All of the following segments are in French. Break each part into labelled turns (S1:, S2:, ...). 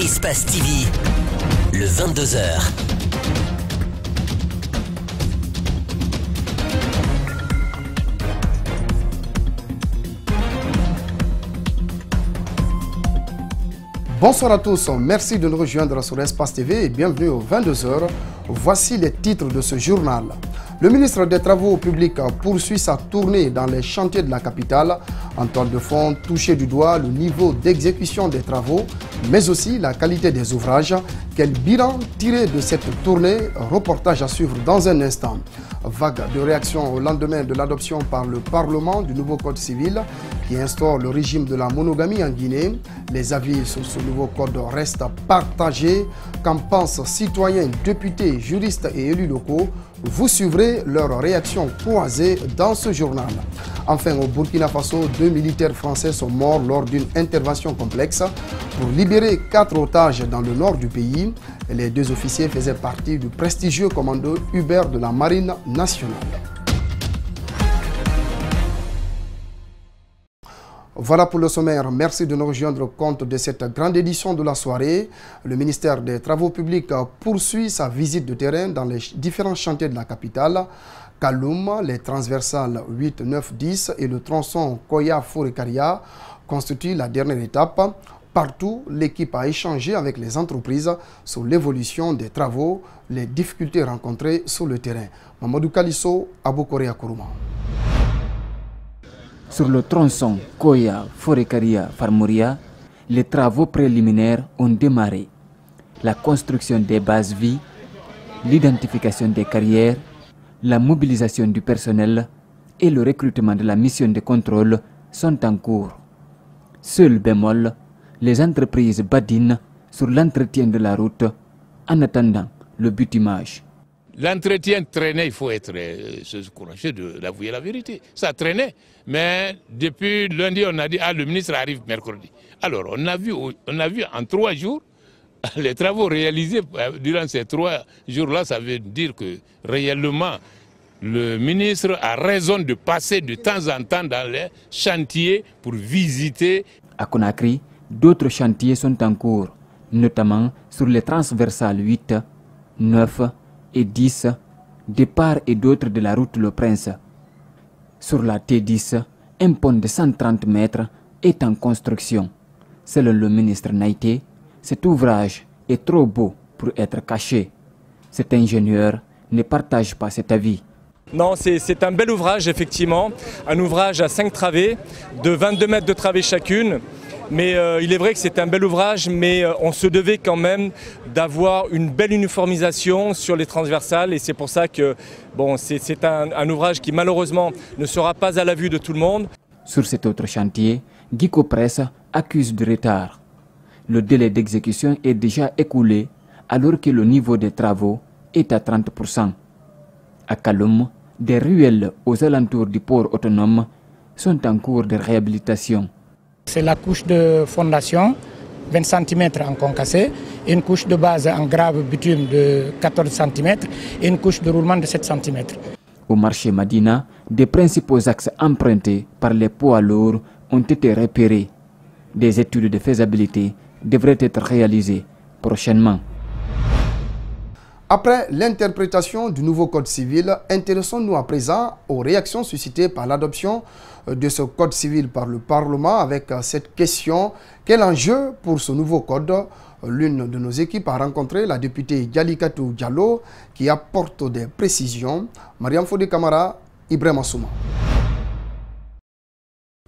S1: Espace TV, le 22h.
S2: Bonsoir à tous, merci de nous rejoindre sur Espace TV et bienvenue aux 22h. Voici les titres de ce journal. Le ministre des Travaux publics poursuit sa tournée dans les chantiers de la capitale. En toile de fond, touché du doigt le niveau d'exécution des travaux, mais aussi la qualité des ouvrages. Quel bilan tiré de cette tournée? Reportage à suivre dans un instant. Vague de réactions au lendemain de l'adoption par le Parlement du nouveau Code civil qui instaure le régime de la monogamie en Guinée. Les avis sur ce nouveau code restent partagés. Qu'en pensent citoyens, députés, juristes et élus locaux? Vous suivrez leurs réactions croisées dans ce journal. Enfin, au Burkina Faso, 2 militaires français sont morts lors d'une intervention complexe pour libérer 4 otages dans le nord du pays. Les 2 officiers faisaient partie du prestigieux commando Hubert de la Marine nationale. Voilà pour le sommaire. Merci de nous rejoindre compte de cette grande édition de la soirée. Le ministère des Travaux publics poursuit sa visite de terrain dans les différents chantiers de la capitale. Kaloum, les transversales 8, 9, 10 et le tronçon Koya-Fourekaria constituent la dernière étape. Partout, l'équipe a échangé avec les entreprises sur l'évolution des travaux, les difficultés rencontrées sur le terrain. Mamadou Kalisso, Abokorea Kourouma.
S3: Sur le tronçon Koya-Fourekaria-Farmouria, les travaux préliminaires ont démarré. La construction des bases vie, l'identification des carrières, la mobilisation du personnel et le recrutement de la mission de contrôle sont en cours. Seul bémol, les entreprises badinent sur l'entretien de la route en attendant le bitumage.
S4: L'entretien traînait, il faut être courageux d'avouer la vérité. Ça traînait, mais depuis lundi, on a dit le ministre arrive mercredi. Alors, on a vu en 3 jours, les travaux réalisés durant ces 3 jours-là, ça veut dire que réellement, le ministre a raison de passer de temps en temps dans les chantiers pour visiter.
S3: À Conakry, d'autres chantiers sont en cours, notamment sur les transversales 8, 9 et 10, de part et d'autre de la route Le Prince. Sur la T10, un pont de 130 mètres est en construction. Selon le ministre Naïté, cet ouvrage est trop beau pour être caché. Cet ingénieur ne partage pas cet avis.
S5: Non, c'est un bel ouvrage, effectivement. Un ouvrage à 5 travées, de 22 mètres de travées chacune. Mais il est vrai que c'est un bel ouvrage, mais on se devait quand même d'avoir une belle uniformisation sur les transversales. Et c'est pour ça que bon, c'est un ouvrage qui malheureusement ne sera pas à la vue de tout le monde.
S3: Sur cet autre chantier, Guico Presse accuse de retard. Le délai d'exécution est déjà écoulé alors que le niveau des travaux est à 30%. À Kaloum, des ruelles aux alentours du port autonome sont en cours de réhabilitation.
S6: C'est la couche de fondation, 20 cm en concassé, une couche de base en grave bitume de 14 cm et une couche de roulement de 7 cm.
S3: Au marché Madina, des principaux axes empruntés par les poids lourds ont été repérés. Des études de faisabilité devraient être réalisées prochainement.
S2: Après l'interprétation du nouveau Code civil, intéressons-nous à présent aux réactions suscitées par l'adoption de ce Code civil par le Parlement avec cette question: quel enjeu pour ce nouveau Code? L'une de nos équipes a rencontré la députée Dialikatou Diallo qui apporte des précisions. Mariam Fodé Kamara, Ibrahim Assouma.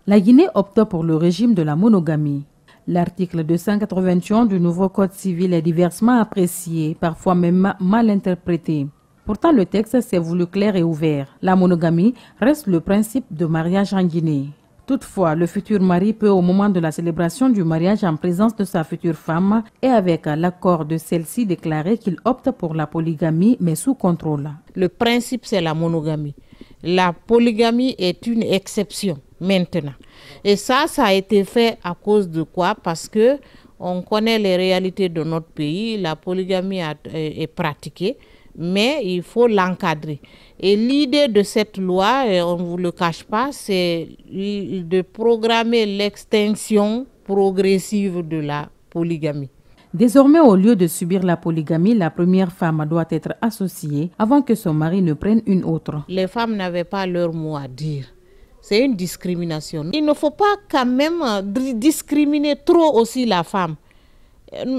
S7: La Guinée opte pour le régime de la monogamie. L'article 281 du nouveau Code civil est diversement apprécié, parfois même mal interprété. Pourtant, le texte s'est voulu clair et ouvert. La monogamie reste le principe de mariage en Guinée. Toutefois, le futur mari peut, au moment de la célébration du mariage en présence de sa future femme et avec l'accord de celle-ci, déclarer qu'il opte pour la polygamie, mais sous contrôle.
S8: Le principe, c'est la monogamie. La polygamie est une exception maintenant. Et ça a été fait à cause de quoi? Parce que on connaît les réalités de notre pays. La polygamie est pratiquée, mais il faut l'encadrer. Et l'idée de cette loi, on ne vous le cache pas, c'est de programmer l'extinction progressive de la polygamie.
S7: Désormais, au lieu de subir la polygamie, la première femme doit être associée avant que son mari ne prenne une autre.
S8: Les femmes n'avaient pas leur mot à dire. C'est une discrimination. Il ne faut pas quand même discriminer trop aussi la femme.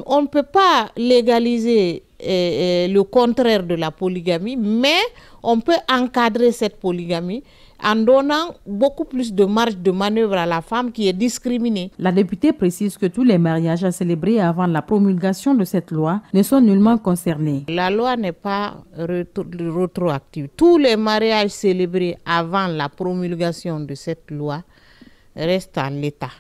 S8: On ne peut pas légaliser le contraire de la polygamie, mais on peut encadrer cette polygamie en donnant beaucoup plus de marge de manœuvre à la femme qui est discriminée.
S7: La députée précise que tous les mariages célébrés avant la promulgation de cette loi ne sont nullement concernés.
S8: La loi n'est pas rétroactive. Tous les mariages célébrés avant la promulgation de cette loi restent en l'état.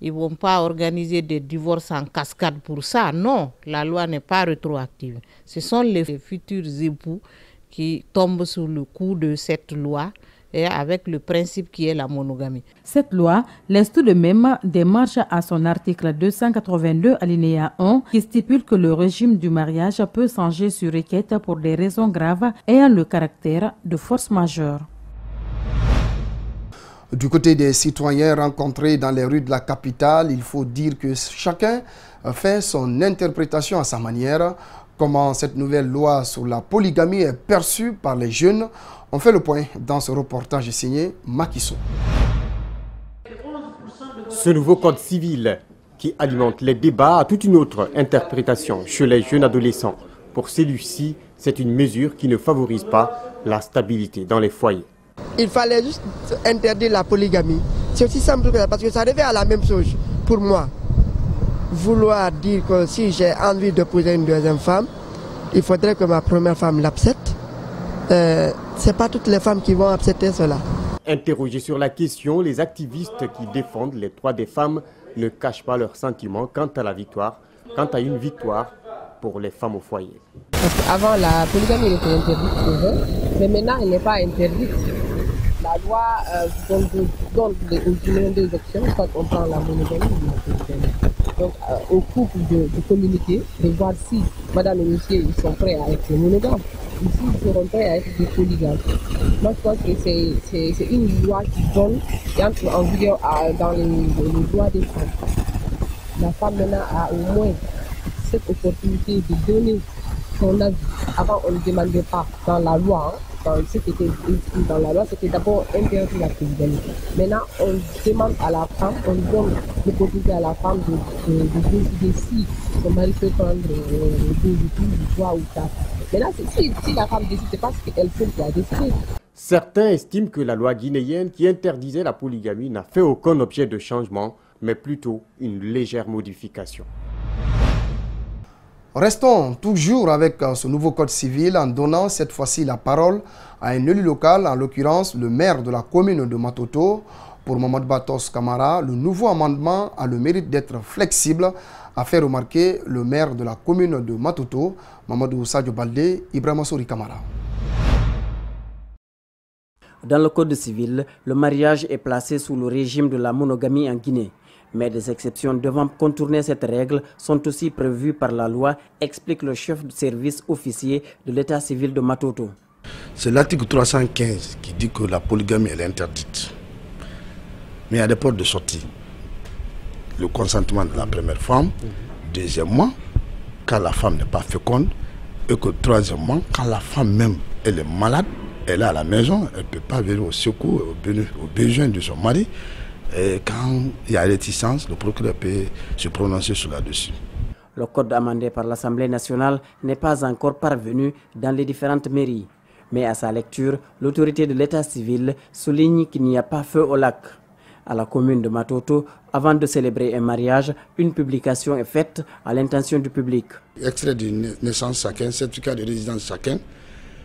S8: Ils ne vont pas organiser des divorces en cascade pour ça. Non, la loi n'est pas rétroactive. Ce sont les futurs époux qui tombent sous le coup de cette loi et avec le principe qui est la monogamie.
S7: Cette loi laisse tout de même des marges à son article 282 alinéa 1 qui stipule que le régime du mariage peut changer sur requête pour des raisons graves ayant le caractère de force majeure.
S2: Du côté des citoyens rencontrés dans les rues de la capitale, il faut dire que chacun fait son interprétation à sa manière. Comment cette nouvelle loi sur la polygamie est perçue par les jeunes? On fait le point dans ce reportage signé Macky Sow.
S9: Ce nouveau code civil qui alimente les débats a toute une autre interprétation chez les jeunes adolescents. Pour celui-ci, c'est une mesure qui ne favorise pas la stabilité dans les foyers.
S10: Il fallait juste interdire la polygamie. C'est aussi simple que ça, parce que ça revient à la même chose pour moi. Vouloir dire que si j'ai envie d'épouser une deuxième femme, il faudrait que ma première femme l'accepte. Ce n'est pas toutes les femmes qui vont accepter cela.
S9: Interrogés sur la question, les activistes qui défendent les droits des femmes ne cachent pas leurs sentiments quant à une victoire pour les femmes au foyer.
S11: Parce qu'avant, la polygamie était interdite, mais maintenant elle n'est pas interdite. La loi donne aux humains deux options, soit on prend la monogamie ou la polygamie. Donc au couple de communiquer, de voir si madame et monsieur ils sont prêts à être monogames ou s'ils seront prêts à être des polygames. Moi je pense que c'est une loi qui donne et entre en vigueur dans les droits des femmes. La femme maintenant a au moins cette opportunité de donner son avis. Avant on ne demandait pas dans la loi. Ce qui était inscrit dans la loi, c'était d'abord interdire la polygamie. Maintenant, on demande à la femme, on donne l'opportunité à la femme de décider si son mari peut prendre deux époux, trois ou quatre. Maintenant, si la femme décide, c'est parce qu'elle peut la décider.
S9: Certains estiment que la loi guinéenne qui interdisait la polygamie n'a fait aucun objet de changement, mais plutôt une légère modification.
S2: Restons toujours avec ce nouveau code civil en donnant cette fois-ci la parole à un élu local, en l'occurrence le maire de la commune de Matoto. Pour Mamadou Batos Kamara, le nouveau amendement a le mérite d'être flexible, a fait remarquer le maire de la commune de Matoto, Mamadou Sadio Baldé, Ibrahima Souri Kamara.
S12: Dans le code civil, le mariage est placé sous le régime de la monogamie en Guinée. Mais des exceptions devant contourner cette règle sont aussi prévues par la loi, explique le chef de service officier de l'état civil de Matoto.
S13: C'est l'article 315 qui dit que la polygamie est interdite. Mais il y a des portes de sortie. Le consentement de la première femme. Deuxièmement, quand la femme n'est pas féconde. Et que troisièmement, quand la femme même elle est malade, elle est à la maison, elle ne peut pas venir au secours, aux besoins de son mari. Et quand il y a réticence, le procureur peut se prononcer sur là-dessus.
S12: Le code amendé par l'Assemblée nationale n'est pas encore parvenu dans les différentes mairies. Mais à sa lecture, l'autorité de l'état civil souligne qu'il n'y a pas feu au lac. À la commune de Matoto, avant de célébrer un mariage, une publication est faite à l'intention du public.
S13: Extrait de naissance chacun, certificat de résidence chacun,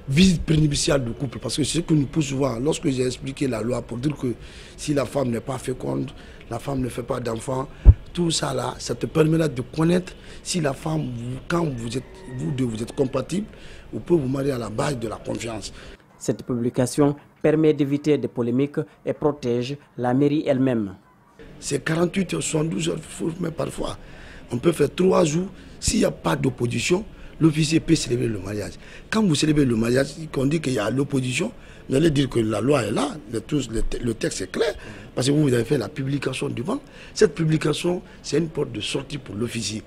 S13: visite prénuptiale du couple, parce que c'est ce que nous pousse souvent. Lorsque j'ai expliqué la loi pour dire que si la femme n'est pas féconde, la femme ne fait pas d'enfant, tout ça là, ça te permettra de connaître si la femme, quand vous deux êtes compatibles, vous pouvez vous marier à la base de la confiance.
S12: Cette publication permet d'éviter des polémiques et protège la mairie elle-même.
S13: C'est 48 heures, 72 heures, mais parfois on peut faire 3 jours. S'il n'y a pas d'opposition, l'officier peut célébrer le mariage. Quand vous célébrez le mariage, qu'on dit qu'il y a l'opposition, vous allez dire que la loi est là, le texte est clair, parce que vous avez fait la publication devant. Cette publication, c'est une porte de sortie pour l'officier.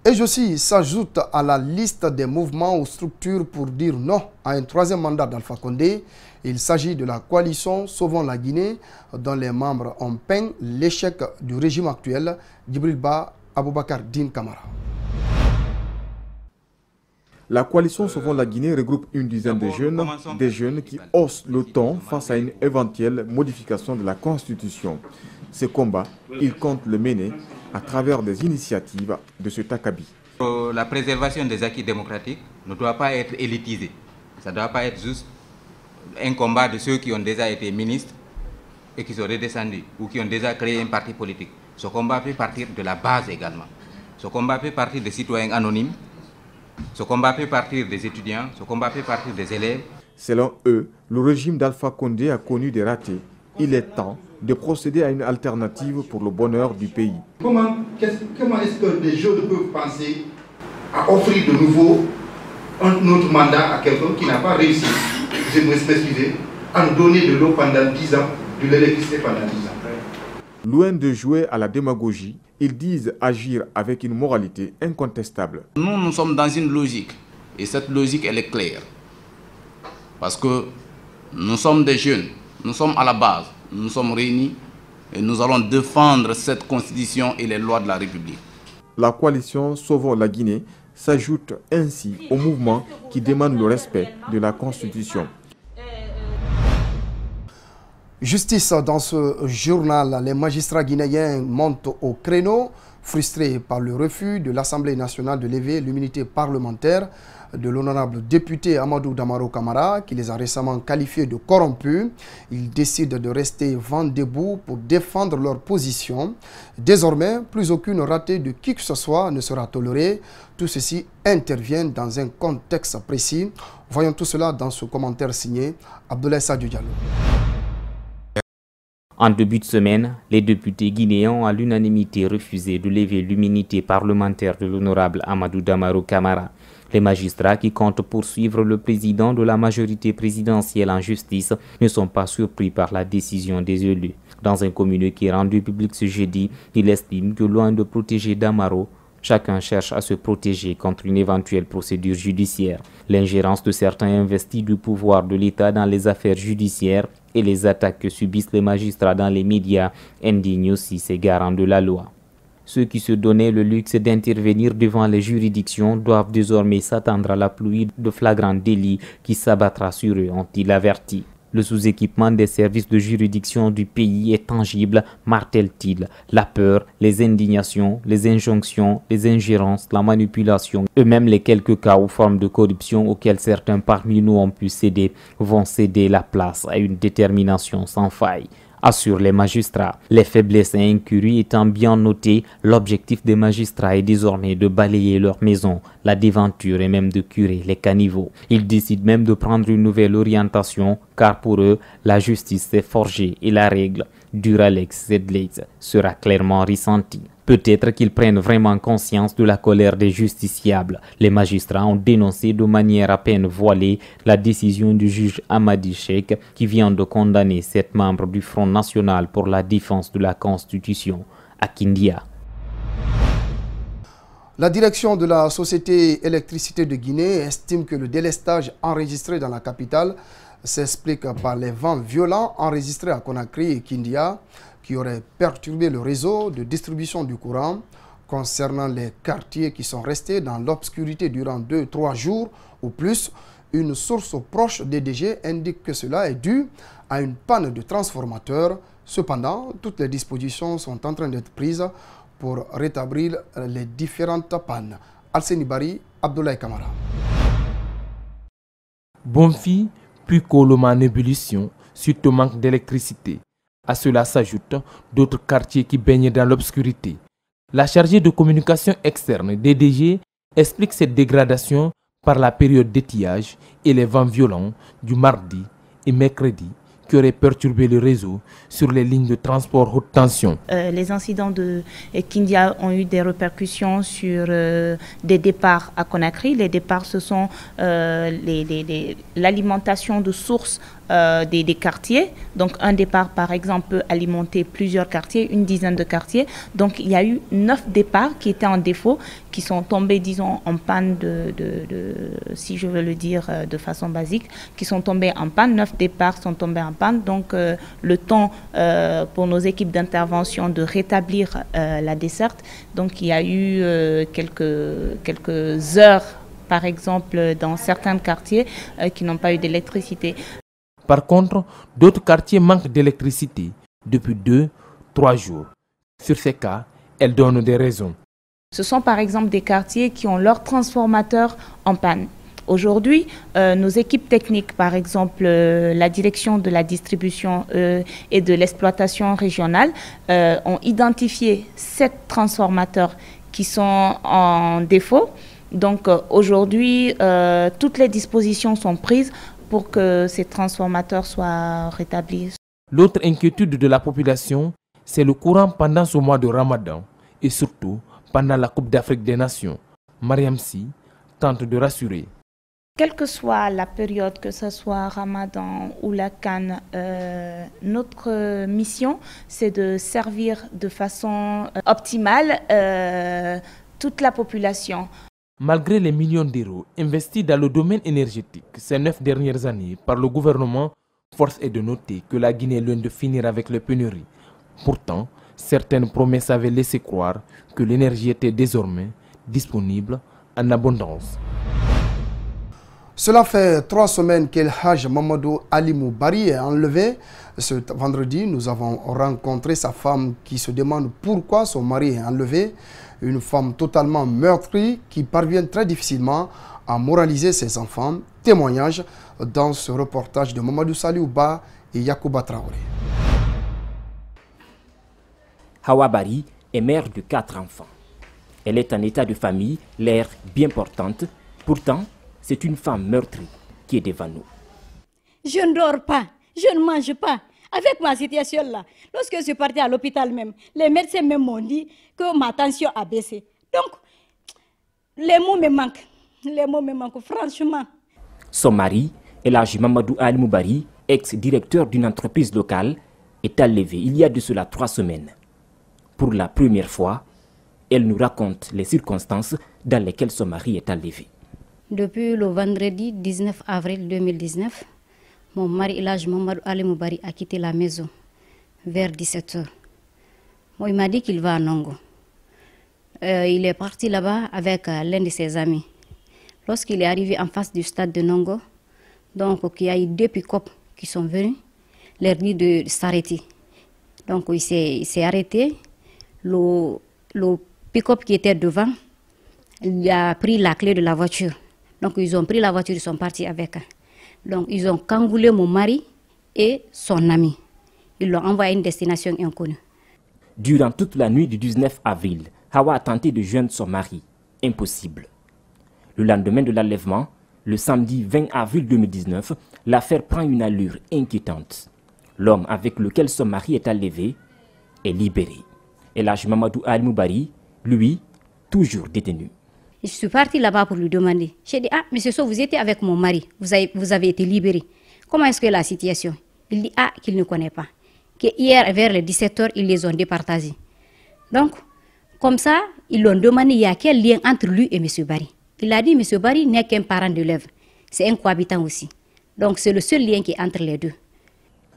S2: Et aussi s'ajoute à la liste des mouvements ou structures pour dire non à un troisième mandat d'Alpha Condé. Il s'agit de la coalition Sauvons la Guinée, dont les membres ont peint l'échec du régime actuel. Djibril Ba, Aboubakar Din Kamara.
S14: La coalition Sauvons la Guinée regroupe une dizaine de jeunes qui haussent le ton face à une éventuelle modification de la Constitution. Ce combat, ils comptent le mener à travers des initiatives de ce Takabi.
S15: La préservation des acquis démocratiques ne doit pas être élitisée. Ça ne doit pas être juste un combat de ceux qui ont déjà été ministres et qui sont redescendus ou qui ont déjà créé un parti politique. Ce combat peut partir de la base également. Ce combat peut partir des citoyens anonymes. Ce combat peut partir des étudiants. Ce combat peut partir des élèves.
S14: Selon eux, le régime d'Alpha Condé a connu des ratés. Il est temps de procéder à une alternative pour le bonheur du pays.
S16: Comment est-ce que les jeunes peuvent penser à offrir de nouveau un autre mandat à quelqu'un qui n'a pas réussi, je me m'excuser, à nous donner de l'eau pendant 10 ans, de l'électricité pendant 10 ans?
S14: Loin de jouer à la démagogie, ils disent agir avec une moralité incontestable.
S17: Nous sommes dans une logique, et cette logique, elle est claire. Parce que nous sommes des jeunes, nous sommes à la base, nous sommes réunis et nous allons défendre cette constitution et les lois de la République.
S14: La coalition Sauvons la Guinée s'ajoute ainsi au mouvement qui demande le respect de la Constitution.
S2: Justice dans ce journal, les magistrats guinéens montent au créneau, frustrés par le refus de l'Assemblée nationale de lever l'immunité parlementaire de l'honorable député Amadou Damaro Camara, qui les a récemment qualifiés de corrompus. Ils décident de rester vent debout pour défendre leur position. Désormais, plus aucune ratée de qui que ce soit ne sera tolérée. Tout ceci intervient dans un contexte précis. Voyons tout cela dans ce commentaire signé Abdoulaye Sadio Diallo.
S18: En début de semaine, les députés guinéens ont à l'unanimité refusé de lever l'immunité parlementaire de l'honorable Amadou Damaro Camara. Les magistrats qui comptent poursuivre le président de la majorité présidentielle en justice ne sont pas surpris par la décision des élus. Dans un communiqué rendu public ce jeudi, il estime que loin de protéger Damaro, chacun cherche à se protéger contre une éventuelle procédure judiciaire. L'ingérence de certains investis du pouvoir de l'État dans les affaires judiciaires et les attaques que subissent les magistrats dans les médias indignent aussi ces garants de la loi. Ceux qui se donnaient le luxe d'intervenir devant les juridictions doivent désormais s'attendre à la pluie de flagrants délits qui s'abattra sur eux, ont-ils averti. Le sous-équipement des services de juridiction du pays est tangible, martèle-t-il. La peur, les indignations, les injonctions, les ingérences, la manipulation, eux-mêmes les quelques cas ou formes de corruption auxquels certains parmi nous ont pu céder, vont céder la place à une détermination sans faille. Assurent les magistrats. Les faiblesses et incuries étant bien notées, l'objectif des magistrats est désormais de balayer leur maison, la déventure et même de curer les caniveaux. Ils décident même de prendre une nouvelle orientation, car pour eux, la justice s'est forgée et la règle, Duralex Zedlex, sera clairement ressentie. Peut-être qu'ils prennent vraiment conscience de la colère des justiciables. Les magistrats ont dénoncé de manière à peine voilée la décision du juge Amadi Cheikh qui vient de condamner 7 membres du Front National pour la défense de la Constitution à Kindia.
S2: La direction de la Société Électricité de Guinée estime que le délestage enregistré dans la capitale s'explique par les vents violents enregistrés à Conakry et Kindia, qui aurait perturbé le réseau de distribution du courant. Concernant les quartiers qui sont restés dans l'obscurité durant 2-3 jours ou plus, une source proche des DG indique que cela est dû à une panne de transformateur. Cependant, toutes les dispositions sont en train d'être prises pour rétablir les différentes pannes. Alseni Bari, Abdoulaye Kamara.
S19: Bonfi, puis Koloma en ébullition, suite au manque d'électricité. À cela s'ajoutent d'autres quartiers qui baignent dans l'obscurité. La chargée de communication externe DDG explique cette dégradation par la période d'étiage et les vents violents du mardi et mercredi qui auraient perturbé le réseau sur les lignes de transport haute tension.
S20: Les incidents de Kindia ont eu des répercussions sur des départs à Conakry. Les départs, ce sont l'alimentation de sources des quartiers. Donc un départ par exemple peut alimenter plusieurs quartiers, une dizaine de quartiers. Donc il y a eu 9 départs qui étaient en défaut, qui sont tombés disons en panne si je veux le dire de façon basique, qui sont tombés en panne. 9 départs sont tombés en panne. Donc le temps pour nos équipes d'intervention de rétablir la desserte. Donc il y a eu quelques heures par exemple dans certains quartiers qui n'ont pas eu d'électricité.
S19: Par contre, d'autres quartiers manquent d'électricité depuis 2-3 jours. Sur ces cas, elle donne des raisons.
S20: Ce sont par exemple des quartiers qui ont leur transformateur en panne. Aujourd'hui, nos équipes techniques, par exemple la direction de la distribution et de l'exploitation régionale, ont identifié 7 transformateurs qui sont en défaut. Donc aujourd'hui, toutes les dispositions sont prises pour que ces transformateurs soient rétablis.
S19: L'autre inquiétude de la population, c'est le courant pendant ce mois de Ramadan et surtout pendant la Coupe d'Afrique des Nations. Mariam Sy tente de rassurer.
S20: Quelle que soit la période, que ce soit Ramadan ou la CAN, notre mission, c'est de servir de façon optimale toute la population.
S19: Malgré les millions d'euros investis dans le domaine énergétique ces 9 dernières années par le gouvernement, force est de noter que la Guinée est loin de finir avec les pénuries. Pourtant, certaines promesses avaient laissé croire que l'énergie était désormais disponible en abondance.
S2: Cela fait 3 semaines qu'El Haj Mamadou Alimou Bari est enlevé. Ce vendredi, nous avons rencontré sa femme qui se demande pourquoi son mari est enlevé. Une femme totalement meurtrie qui parvient très difficilement à moraliser ses enfants. Témoignage dans ce reportage de Mamadou Saliouba et Yacouba Traoré.
S21: Hawa Bari est mère de 4 enfants. Elle est en état de famille, l'air bien portante. Pourtant, c'est une femme meurtrie qui est devant nous.
S22: Je ne dors pas, je ne mange pas. Avec ma situation-là, lorsque je suis partie à l'hôpital même, les médecins même m'ont dit que ma tension a baissé. Donc, les mots me manquent, franchement.
S21: Son mari, El Haj Mamadou Alimou Bari, ex-directeur d'une entreprise locale, est enlevé il y a de cela 3 semaines. Pour la première fois, elle nous raconte les circonstances dans lesquelles son mari est enlevé.
S22: Depuis le vendredi 19 avril 2019, mon mari El Haj Mamadou Alimou Bari a quitté la maison vers 17h. Bon, il m'a dit qu'il va à Nongo. Il est parti là-bas avec l'un de ses amis. Lorsqu'il est arrivé en face du stade de Nongo, donc il y a eu 2 pick-up qui sont venus, leur dit de s'arrêter. Donc il s'est arrêté. Le pick-up qui était devant, il a pris la clé de la voiture. Donc ils ont pris la voiture, ils sont partis avec. Donc ils ont camboulé mon mari et son ami. Ils l'ont envoyé à une destination inconnue.
S21: Durant toute la nuit du 19 avril, Hawa a tenté de joindre son mari. Impossible. Le lendemain de l'enlèvement, le samedi 20 avril 2019, l'affaire prend une allure inquiétante. L'homme avec lequel son mari est enlevé est libéré. El Haj Mamadou Alimou Bari, lui, toujours détenu.
S22: Je suis partie là-bas pour lui demander. J'ai dit, ah, monsieur So, vous étiez avec mon mari, vous avez été libéré. Comment est-ce que la situation? Il dit, ah, qu'il ne connaît pas. Que hier, vers les 17h, ils les ont départagés. Donc, comme ça, ils l'ont demandé, il y a quel lien entre lui et monsieur Bari? Il a dit, monsieur Bari n'est qu'un parent de l'œuvre. C'est un cohabitant aussi. Donc, c'est le seul lien qui est entre les deux.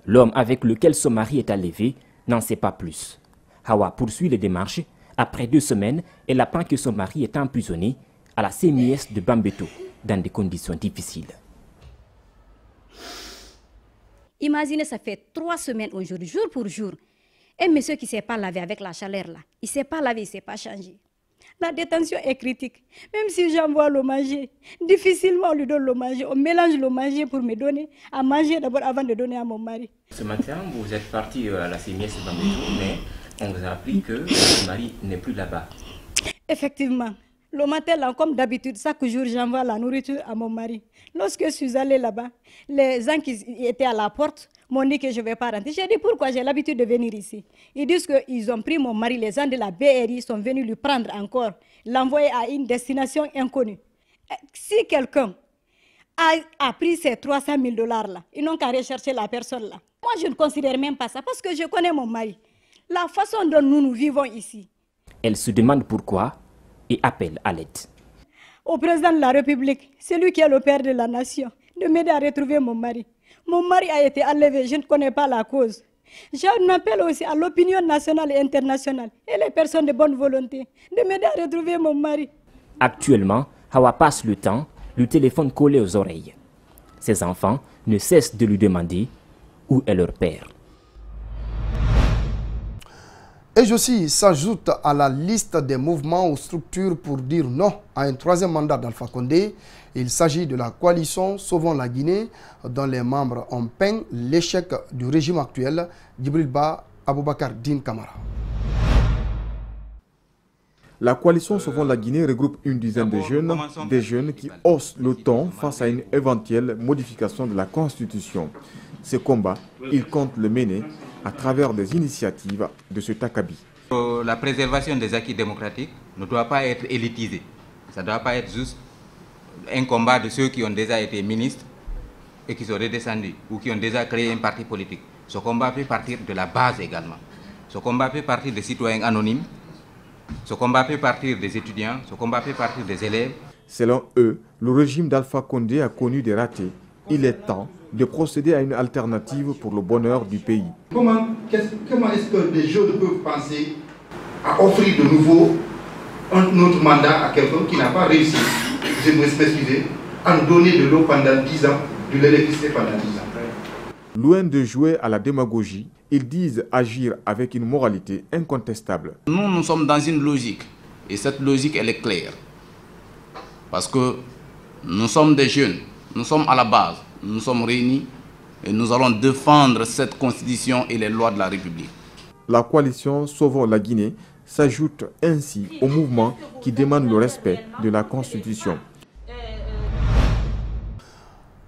S21: L'homme avec lequel son mari est enlevé n'en sait pas plus. Hawa poursuit les démarches. Après 2 semaines, elle apprend que son mari est emprisonné à la CMIS de Bambeto, dans des conditions difficiles.
S22: Imaginez, ça fait 3 semaines aujourd'hui, jour pour jour. Un monsieur qui ne s'est pas lavé avec la chaleur là, il ne s'est pas lavé, il ne s'est pas changé. La détention est critique. Même si j'envoie le manger, difficilement on lui donne le manger. On mélange le manger pour me donner à manger d'abord avant de donner à mon mari.
S21: Ce matin, vous êtes parti à la CMIS de Bambeto, mais on vous a appris que votre mari n'est plus là-bas.
S22: Effectivement. Le matin, là, comme d'habitude, chaque jour, j'envoie la nourriture à mon mari. Lorsque je suis allée là-bas, les gens qui étaient à la porte m'ont dit que je ne vais pas rentrer. J'ai dit pourquoi j'ai l'habitude de venir ici. Ils disent qu'ils ont pris mon mari, les gens de la BRI sont venus lui prendre encore, l'envoyer à une destination inconnue. Si quelqu'un
S1: a pris ces 300 000 $ là. Ils n'ont qu'à rechercher la personne là. Moi, je ne considère même pas ça parce que je connais mon mari. La façon dont nous vivons ici.
S21: Elle se demande pourquoi et appelle à l'aide.
S1: Au président de la République, celui qui est le père de la nation, de m'aider à retrouver mon mari. Mon mari a été enlevé, je ne connais pas la cause. J'en appelle aussi à l'opinion nationale et internationale et les personnes de bonne volonté de m'aider à retrouver mon mari.
S21: Actuellement, Hawa passe le temps, le téléphone collé aux oreilles. Ses enfants ne cessent de lui demander où est leur père.
S2: Et aussi s'ajoute à la liste des mouvements ou structures pour dire non à un troisième mandat d'Alpha Condé. Il s'agit de la coalition Sauvons la Guinée, dont les membres ont peint l'échec du régime actuel. Djibril Ba, Aboubakar Din Kamara.
S14: La coalition Sauvons la Guinée regroupe une dizaine de jeunes qui haussent le ton face à une éventuelle modification de la Constitution. Ce combat, ils comptent le mener à travers des initiatives de ce Takabi.
S15: La préservation des acquis démocratiques ne doit pas être élitisée. Ça ne doit pas être juste un combat de ceux qui ont déjà été ministres et qui sont redescendus ou qui ont déjà créé un parti politique. Ce combat peut partir de la base également. Ce combat peut partir des citoyens anonymes. Ce combat peut partir des étudiants. Ce combat peut partir des élèves.
S14: Selon eux, le régime d'Alpha Condé a connu des ratés. Il est temps de procéder à une alternative pour le bonheur du pays.
S16: Comment est-ce que les jeunes peuvent penser à offrir de nouveau un autre mandat à quelqu'un qui n'a pas réussi, je me m'excuser, à nous donner de l'eau pendant 10 ans, de l'électricité pendant 10 ans?
S14: Loin de jouer à la démagogie, ils disent agir avec une moralité incontestable.
S17: Nous sommes dans une logique, et cette logique, elle est claire. Parce que nous sommes des jeunes, nous sommes à la base, nous sommes réunis et nous allons défendre cette constitution et les lois de la République.
S14: La coalition Sauvons la Guinée s'ajoute ainsi au mouvement qui demande le respect de la Constitution.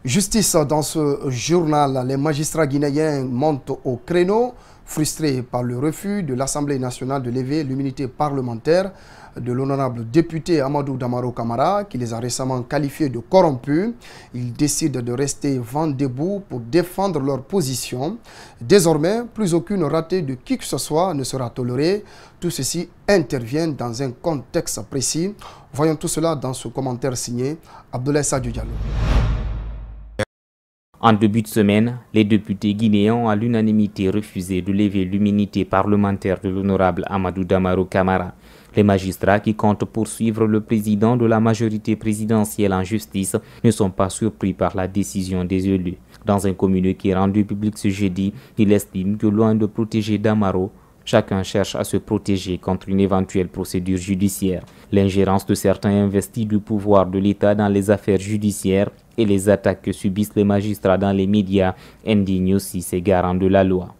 S2: Justice dans ce journal, les magistrats guinéens montent au créneau, frustrés par le refus de l'Assemblée nationale de lever l'immunité parlementaire de l'honorable député Amadou Damaro Camara, qui les a récemment qualifiés de corrompus. Ils décident de rester vent debout pour défendre leur position. Désormais, plus aucune ratée de qui que ce soit ne sera tolérée. Tout ceci intervient dans un contexte précis. Voyons tout cela dans ce commentaire signé Abdoulaye Sadio Diallo.
S18: En début de semaine, les députés guinéens ont à l'unanimité refusé de lever l'immunité parlementaire de l'honorable Amadou Damaro Camara. Les magistrats qui comptent poursuivre le président de la majorité présidentielle en justice ne sont pas surpris par la décision des élus. Dans un communiqué rendu public ce jeudi, il estime que loin de protéger Damaro, chacun cherche à se protéger contre une éventuelle procédure judiciaire. L'ingérence de certains investis du pouvoir de l'État dans les affaires judiciaires et les attaques que subissent les magistrats dans les médias indignent aussi ces garants de la loi.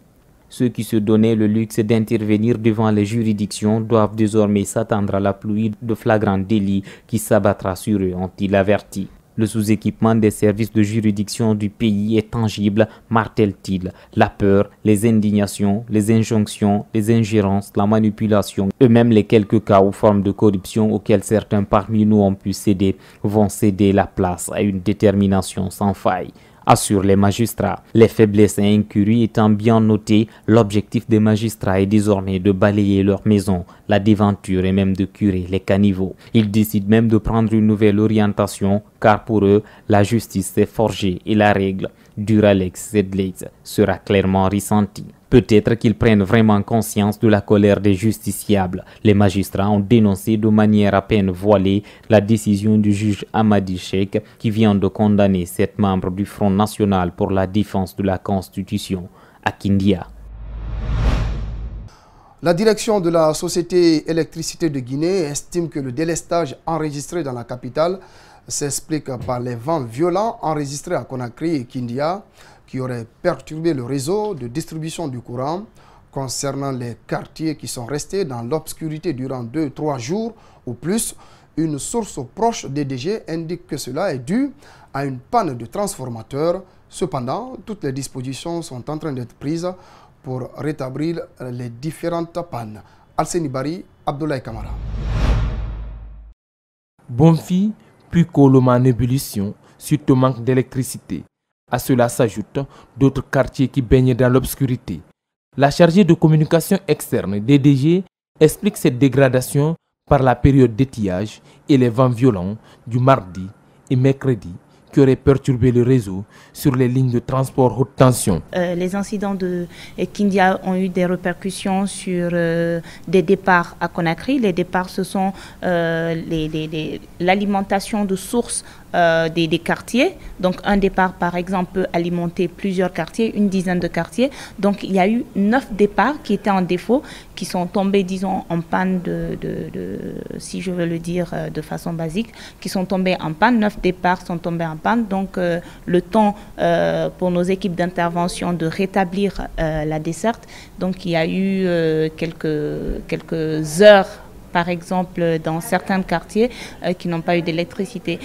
S18: Ceux qui se donnaient le luxe d'intervenir devant les juridictions doivent désormais s'attendre à la pluie de flagrants délits qui s'abattra sur eux, ont-ils averti. Le sous-équipement des services de juridiction du pays est tangible, martèle-t-il. La peur, les indignations, les injonctions, les ingérences, la manipulation, et même les quelques cas ou formes de corruption auxquels certains parmi nous ont pu céder, vont céder la place à une détermination sans faille, assurent les magistrats. Les faiblesses et incuries étant bien notées, l'objectif des magistrats est désormais de balayer leur maison, la déventure et même de curer les caniveaux. Ils décident même de prendre une nouvelle orientation, car pour eux, la justice s'est forgée et la règle, Duralex Zedlex, sera clairement ressentie. Peut-être qu'ils prennent vraiment conscience de la colère des justiciables. Les magistrats ont dénoncé de manière à peine voilée la décision du juge Amadi Cheikh qui vient de condamner 7 membres du Front National pour la défense de la Constitution à Kindia.
S2: La direction de la Société Électricité de Guinée estime que le délestage enregistré dans la capitale s'explique par les vents violents enregistrés à Conakry et Kindia qui auraient perturbé le réseau de distribution du courant. Concernant les quartiers qui sont restés dans l'obscurité durant 2-3 jours ou plus, une source proche des DG indique que cela est dû à une panne de transformateur. Cependant, toutes les dispositions sont en train d'être prises pour rétablir les différentes pannes. Alseni Bari, Abdoulaye Kamara.
S19: Bonfi, puis Koloma en ébullition, suite au manque d'électricité. À cela s'ajoutent d'autres quartiers qui baignent dans l'obscurité. La chargée de communication externe DDG explique cette dégradation par la période d'étiage et les vents violents du mardi et mercredi qui auraient perturbé le réseau sur les lignes de transport haute tension.
S20: Les incidents de Kindia ont eu des répercussions sur des départs à Conakry. Les départs, ce sont l'alimentation de sources des quartiers. Donc un départ, par exemple, peut alimenter plusieurs quartiers, une dizaine de quartiers. Donc il y a eu 9 départs qui étaient en défaut, qui sont tombés, disons, en panne si je veux le dire de façon basique, qui sont tombés en panne. 9 départs sont tombés en panne. Donc le temps pour nos équipes d'intervention de rétablir la desserte. Donc il y a eu quelques heures, par exemple, dans certains quartiers qui n'ont pas eu d'électricité.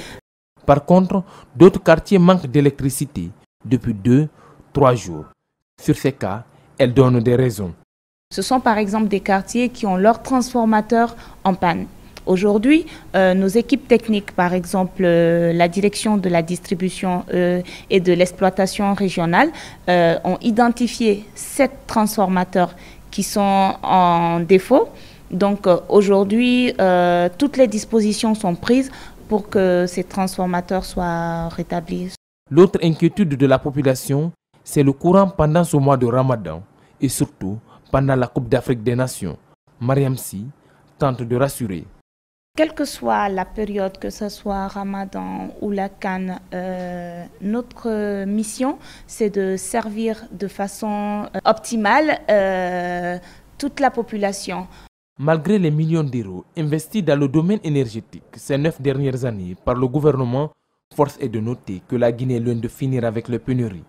S19: Par contre, d'autres quartiers manquent d'électricité depuis 2-3 jours. Sur ces cas, elle donne des raisons.
S20: Ce sont par exemple des quartiers qui ont leur transformateur en panne. Aujourd'hui, nos équipes techniques, par exemple la direction de la distribution et de l'exploitation régionale, ont identifié 7 transformateurs qui sont en défaut. Donc aujourd'hui, toutes les dispositions sont prises pour que ces transformateurs soient rétablis.
S19: L'autre inquiétude de la population, c'est le courant pendant ce mois de Ramadan et surtout pendant la Coupe d'Afrique des Nations. Mariam Sy tente de rassurer.
S20: Quelle que soit la période, que ce soit Ramadan ou la Cannes, notre mission, c'est de servir de façon optimale toute la population.
S19: Malgré les millions d'euros investis dans le domaine énergétique ces 9 dernières années par le gouvernement, force est de noter que la Guinée est loin de finir avec les pénuries.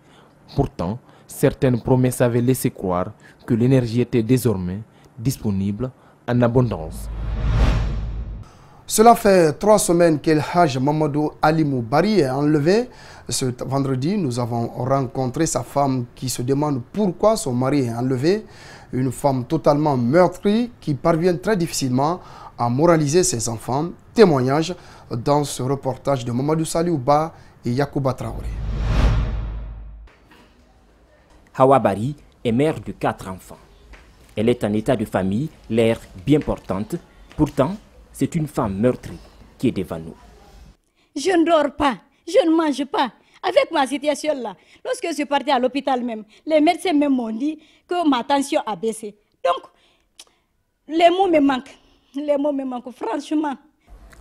S19: Pourtant, certaines promesses avaient laissé croire que l'énergie était désormais disponible en abondance.
S2: Cela fait 3 semaines qu'El Haj Mamadou Alimou Bari est enlevé. Ce vendredi, nous avons rencontré sa femme qui se demande pourquoi son mari est enlevé. Une femme totalement meurtrie qui parvient très difficilement à moraliser ses enfants. Témoignage dans ce reportage de Mamadou Saliouba et Yacouba Traoré.
S21: Hawa Bari est mère de 4 enfants. Elle est en état de famille, l'air bien portante. Pourtant, c'est une femme meurtrie qui est devant nous.
S1: Je ne dors pas, je ne mange pas. Avec ma situation-là, lorsque je suis partie à l'hôpital même, les médecins même m'ont dit que ma tension a baissé. Donc, les mots me manquent, franchement.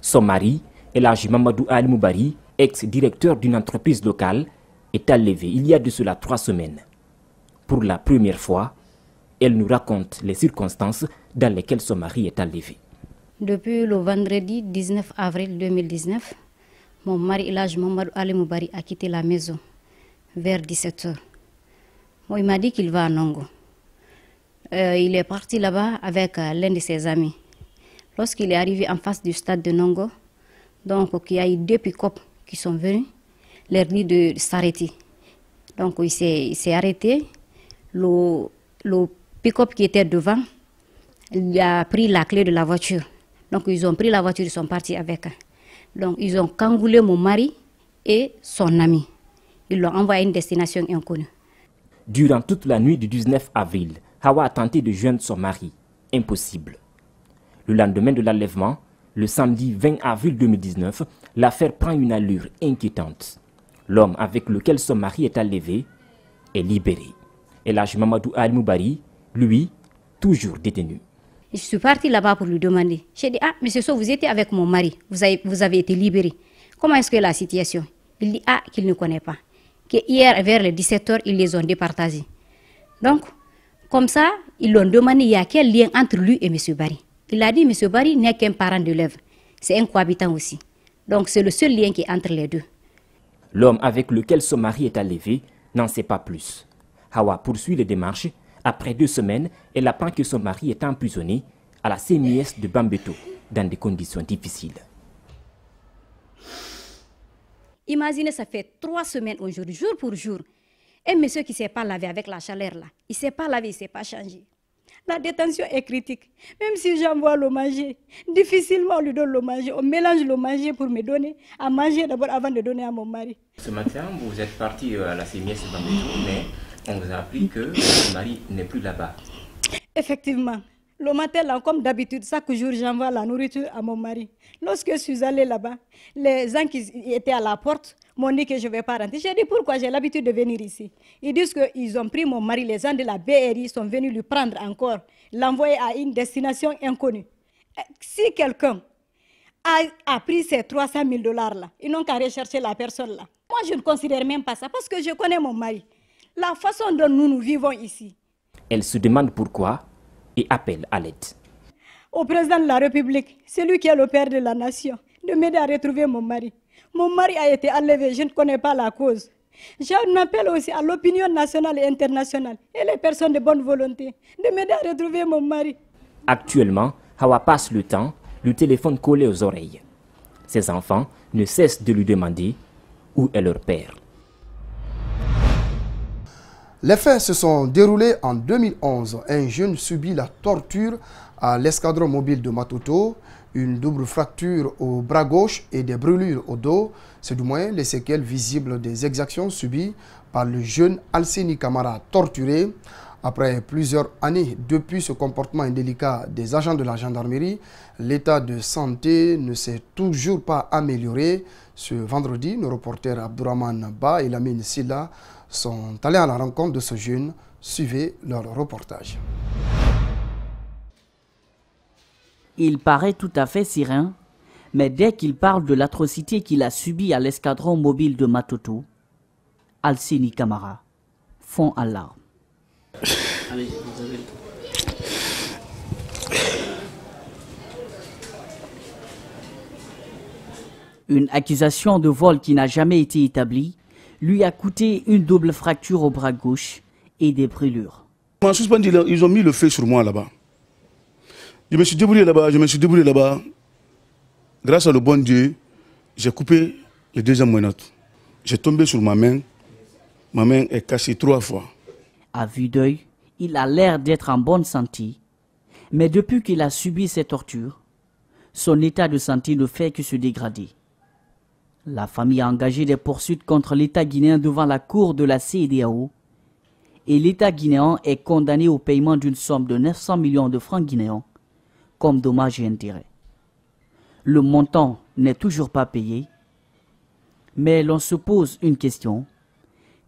S21: Son mari, El Haj Mamadou Alimou Bari, ex-directeur d'une entreprise locale, est enlevé il y a de cela 3 semaines. Pour la première fois, elle nous raconte les circonstances dans lesquelles son mari est enlevé.
S22: Depuis le vendredi 19 avril 2019, mon mari El Haj Mamadou Alimou Bari a quitté la maison vers 17h. Bon, il m'a dit qu'il va à Nongo. Il est parti là-bas avec l'un de ses amis. Lorsqu'il est arrivé en face du stade de Nongo, donc il y a eu 2 pick-up qui sont venus, leur dit de s'arrêter. Donc il s'est arrêté. Le pick-up qui était devant, il a pris la clé de la voiture. Donc ils ont pris la voiture, ils sont partis avec. Donc ils ont cangoulé mon mari et son ami. Ils l'ont envoyé à une destination inconnue.
S21: Durant toute la nuit du 19 avril, Hawa a tenté de joindre son mari. Impossible. Le lendemain de l'enlèvement, le samedi 20 avril 2019, l'affaire prend une allure inquiétante. L'homme avec lequel son mari est enlevé est libéré. El Haj Mamadou Alimou Bari, lui, toujours détenu.
S22: Je suis partie là-bas pour lui demander. J'ai dit, monsieur So, vous étiez avec mon mari, vous avez été libéré. Comment est-ce que la situation? Il dit, qu'il ne connaît pas. Que hier, vers les 17h, ils les ont départagés. Donc, comme ça, ils l'ont demandé, il y a quel lien entre lui et monsieur Bari? Il a dit, monsieur Bari n'est qu'un parent de l'œuvre. C'est un cohabitant aussi. Donc, c'est le seul lien qui est entre les deux.
S21: L'homme avec lequel son mari est enlevé n'en sait pas plus. Hawa poursuit les démarches. Après 2 semaines, elle apprend que son mari est emprisonné à la CMIS de Bambeto dans des conditions difficiles.
S22: Imaginez, ça fait 3 semaines aujourd'hui, jour pour jour. Un monsieur qui ne s'est pas lavé avec la chaleur là, il ne s'est pas lavé, il ne s'est pas changé.
S1: La détention est critique. Même si j'envoie le manger, difficilement on lui donne le manger. On mélange le manger pour me donner à manger d'abord avant de donner à mon mari.
S21: Ce matin, vous êtes parti à la CMS Bambéjou, mais on vous a appris que votre mari n'est plus là-bas.
S1: Effectivement. Le matin, là, comme d'habitude, chaque jour, j'envoie la nourriture à mon mari. Lorsque je suis allée là-bas, les gens qui étaient à la porte m'ont dit que je ne vais pas rentrer. J'ai dit pourquoi j'ai l'habitude de venir ici. Ils disent qu'ils ont pris mon mari, les gens de la BRI sont venus lui prendre encore, l'envoyer à une destination inconnue. Si quelqu'un a pris ces 300 000 $ là, ils n'ont qu'à rechercher la personne là. Moi, je ne considère même pas ça parce que je connais mon mari. La façon dont nous vivons ici.
S21: Elle se demande pourquoi et appelle à l'aide.
S1: Au président de la République, celui qui est le père de la nation, de m'aider à retrouver mon mari. Mon mari a été enlevé, je ne connais pas la cause. J'en appelle aussi à l'opinion nationale et internationale et les personnes de bonne volonté de m'aider à retrouver mon mari.
S21: Actuellement, Hawa passe le temps, le téléphone collé aux oreilles. Ses enfants ne cessent de lui demander où est leur père.
S2: Les faits se sont déroulés en 2011. Un jeune subit la torture à l'escadron mobile de Matoto, une double fracture au bras gauche et des brûlures au dos. C'est du moins les séquelles visibles des exactions subies par le jeune Alseni Camara torturé. Après plusieurs années depuis ce comportement indélicat des agents de la gendarmerie, l'état de santé ne s'est toujours pas amélioré. Ce vendredi, nos reporters Abdourahman Ba et Lamine Silla sont allés à la rencontre de ce jeune. Suivez leur reportage.
S4: Il paraît tout à fait serein, mais dès qu'il parle de l'atrocité qu'il a subie à l'escadron mobile de Matoto, Alseni Camara fond à larmes.
S5: Allez, vous avez le temps.
S4: Une accusation de vol qui n'a jamais été établie lui a coûté une double fracture au bras gauche et des brûlures.
S13: Ils ont mis le feu sur moi là-bas. Je me suis débrouillé là-bas, Grâce à le bon Dieu, j'ai coupé les deuxième menottes. J'ai tombé sur ma main est cassée 3 fois.
S4: À vue d'œil, il a l'air d'être en bonne santé, mais depuis qu'il a subi ces tortures, son état de santé ne fait que se dégrader. La famille a engagé des poursuites contre l'État guinéen devant la cour de la CEDEAO et l'État guinéen est condamné au paiement d'une somme de 900 millions de francs guinéens comme dommages et intérêts. Le montant n'est toujours pas payé, mais l'on se pose une question.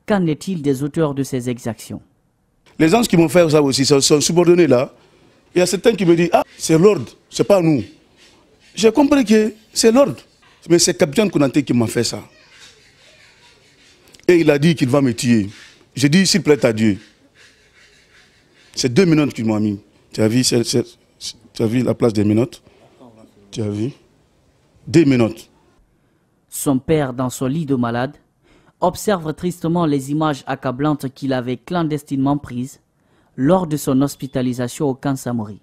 S4: Qu'en est-il des auteurs de ces exactions?
S13: Les gens qui m'ont fait ça aussi sont subordonnés là. Il y a certains qui me disent « Ah, c'est l'ordre, c'est pas nous ». J'ai compris que c'est l'ordre. Mais c'est Capitaine Konaté qui m'a fait ça. Et il a dit qu'il va me tuer. J'ai dit, s'il plaît à Dieu. C'est 2 minutes qu'il m'a mis. Tu as vu la place des minutes? Tu as vu? 2 minutes.
S4: Son père, dans son lit de malade, observe tristement les images accablantes qu'il avait clandestinement prises lors de son hospitalisation au camp Samori.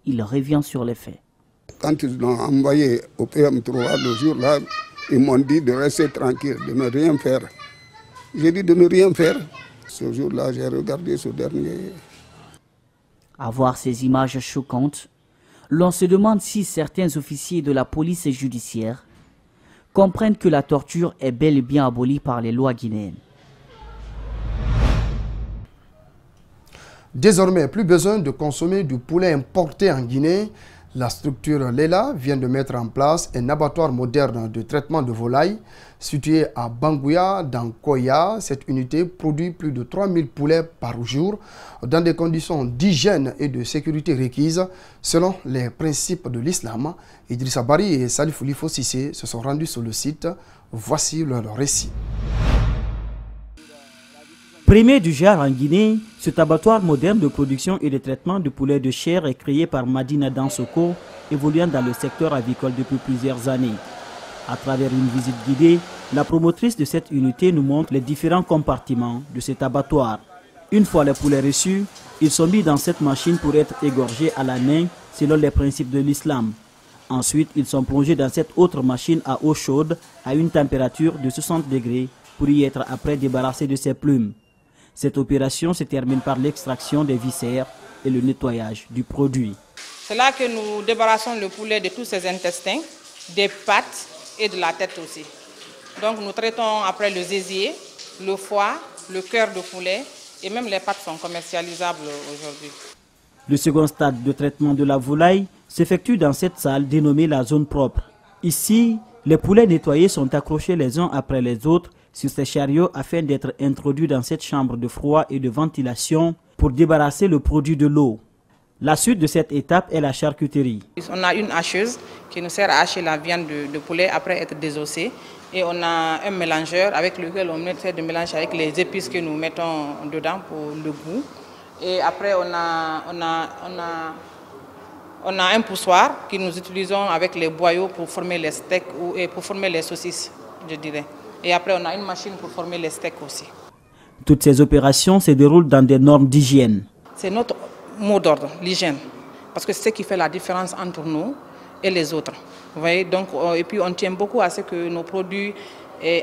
S4: Il revient sur les faits.
S23: Quand ils l'ont envoyé au PM3 le jour-là, ils m'ont dit de rester tranquille, de ne rien faire. J'ai dit de ne rien faire. Ce jour-là, j'ai regardé ce dernier.
S4: À voir ces images choquantes, l'on se demande si certains officiers de la police judiciaire comprennent que la torture est bel et bien abolie par les lois guinéennes.
S2: Désormais, plus besoin de consommer du poulet importé en Guinée. La structure Lela vient de mettre en place un abattoir moderne de traitement de volailles situé à Bangouya, dans Koya. Cette unité produit plus de 3000 poulets par jour dans des conditions d'hygiène et de sécurité requises selon les principes de l'islam. Idrissa Bari et Salif Lifo Sissé se sont rendus sur le site. Voici leur récit.
S24: Premier du genre en Guinée, cet abattoir moderne de production et de traitement de poulet de chair est créé par Madina Dansoko, évoluant dans le secteur avicole depuis plusieurs années. À travers une visite guidée, la promotrice de cette unité nous montre les différents compartiments de cet abattoir. Une fois les poulets reçus, ils sont mis dans cette machine pour être égorgés à la main selon les principes de l'islam. Ensuite, ils sont plongés dans cette autre machine à eau chaude à une température de 60 degrés pour y être après débarrassés de ses plumes. Cette opération se termine par l'extraction des viscères et le nettoyage du produit.
S3: C'est là que nous débarrassons le poulet de tous ses intestins, des pattes et de la tête aussi. Donc nous traitons après le zézier, le foie, le cœur de poulet et même les pattes sont commercialisables aujourd'hui.
S24: Le second stade de traitement de la volaille s'effectue dans cette salle dénommée la zone propre. Ici, les poulets nettoyés sont accrochés les uns après les autres sur ces chariots afin d'être introduits dans cette chambre de froid et de ventilation pour débarrasser le produit de l'eau. La suite de cette étape est la charcuterie.
S3: On a une hacheuse qui nous sert à hacher la viande de poulet après être désossée. Et on a un mélangeur avec lequel on essaie de mélanger avec les épices que nous mettons dedans pour le goût. Et après, on a un poussoir que nous utilisons avec les boyaux pour former les steaks et pour former les saucisses, je dirais. Et après, on a une machine pour former les steaks aussi.
S24: Toutes ces opérations se déroulent dans des normes d'hygiène.
S3: C'est notre mot d'ordre, l'hygiène. Parce que c'est ce qui fait la différence entre nous et les autres. Vous voyez, donc, et puis on tient beaucoup à ce que nos produits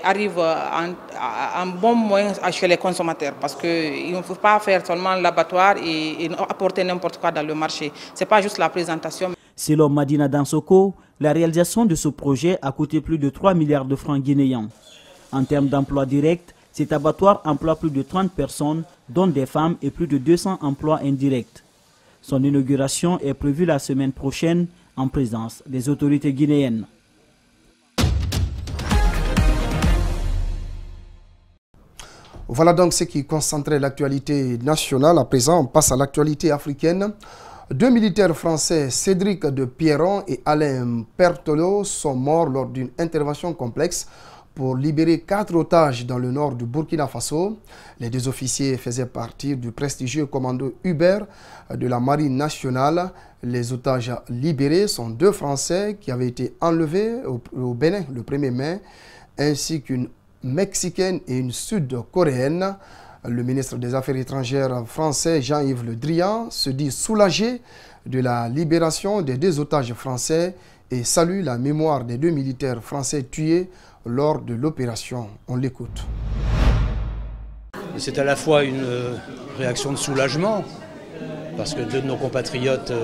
S3: arrivent en bon moyen chez les consommateurs. Parce qu'il ne faut pas faire seulement l'abattoir et apporter n'importe quoi dans le marché. Ce n'est pas juste la présentation.
S24: Selon Madina Dansoko, la réalisation de ce projet a coûté plus de 3 milliards de francs guinéens. En termes d'emplois directs, cet abattoir emploie plus de 30 personnes, dont des femmes et plus de 200 emplois indirects. Son inauguration est prévue la semaine prochaine en présence des autorités guinéennes.
S2: Voilà donc ce qui concentrait l'actualité nationale. À présent, on passe à l'actualité africaine. 2 militaires français, Cédric de Pierron et Alain Pertolo, sont morts lors d'une intervention complexe pour libérer 4 otages dans le nord du Burkina Faso. Les 2 officiers faisaient partie du prestigieux commando Hubert de la Marine nationale. Les otages libérés sont 2 Français qui avaient été enlevés au Bénin le 1er mai, ainsi qu'une Mexicaine et une Sud-Coréenne. Le ministre des Affaires étrangères français Jean-Yves Le Drian se dit soulagé de la libération des 2 otages français et salue la mémoire des 2 militaires français tués lors de l'opération. On l'écoute.
S6: C'est à la fois une réaction de soulagement, parce que 2 de nos compatriotes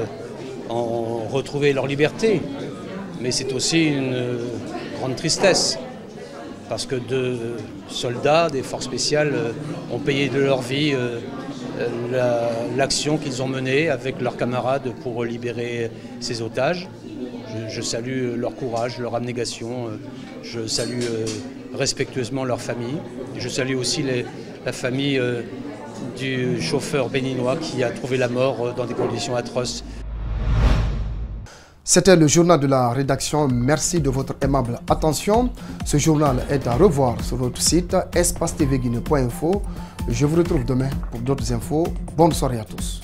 S6: ont retrouvé leur liberté, mais c'est aussi une grande tristesse, parce que 2 soldats des forces spéciales ont payé de leur vie l'action qu'ils ont menée avec leurs camarades pour libérer ces otages. Je salue leur courage, leur abnégation, je salue respectueusement leur famille. Je salue aussi la famille du chauffeur béninois qui a trouvé la mort dans des conditions atroces.
S2: C'était le journal de la rédaction. Merci de votre aimable attention. Ce journal est à revoir sur notre site espacetvguinée.info. Je vous retrouve demain pour d'autres infos. Bonne soirée à tous.